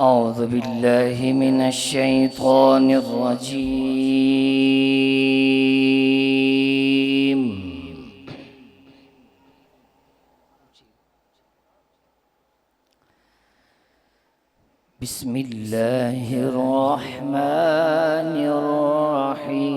أعوذ بالله من الشيطان الرجيم. بسم الله الرحمن الرحيم.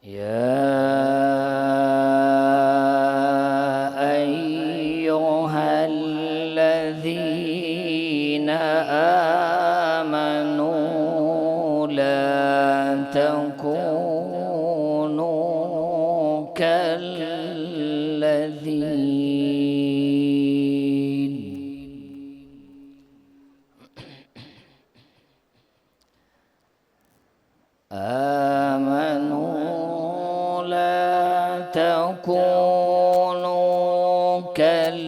يا أيها الذين آمنوا لا تكونوا كالذين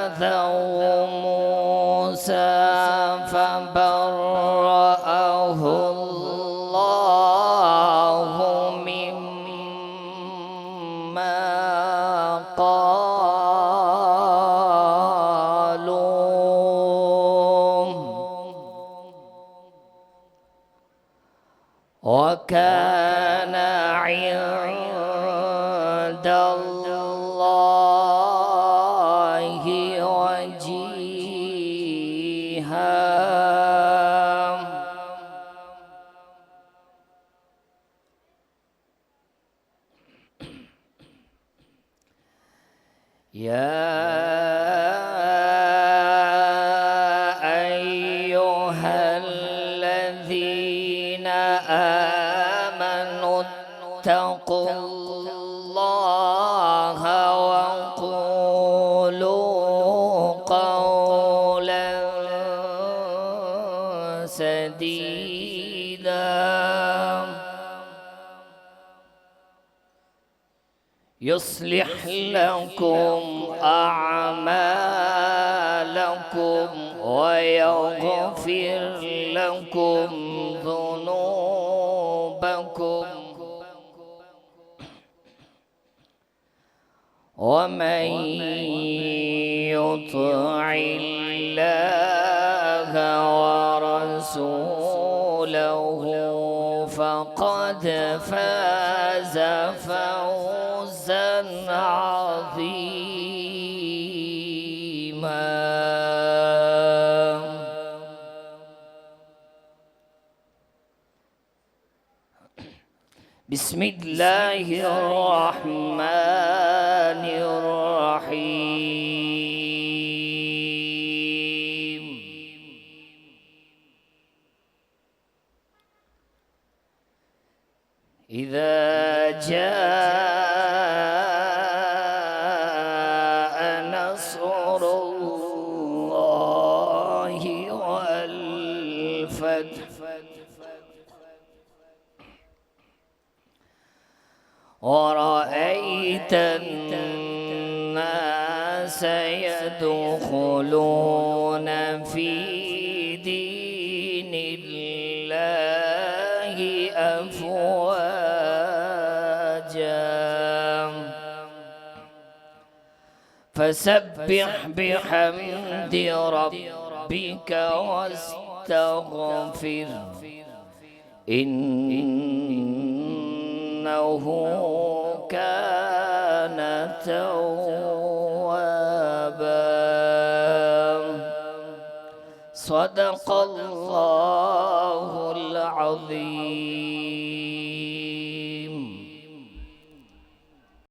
آذوا موسى فبرأه الله مما قالوا وكان عند الله وجيها. يا أيها الذين آمنوا اتقوا الله وقولوا قولا سديدا يصلح لكم أعمالكم ويغفر لكم ذنوبكم ومن يطع الله ورسوله فقد فاز فوزا عظيما. بسم الله الرحمن الرحيم. إذا جاء نصر الله والفتح ورأيت الناس يدخلون في دين الله أفواجا فسبح بحمد ربك واستغفر إنه كان توابا. صدق الله العظيم.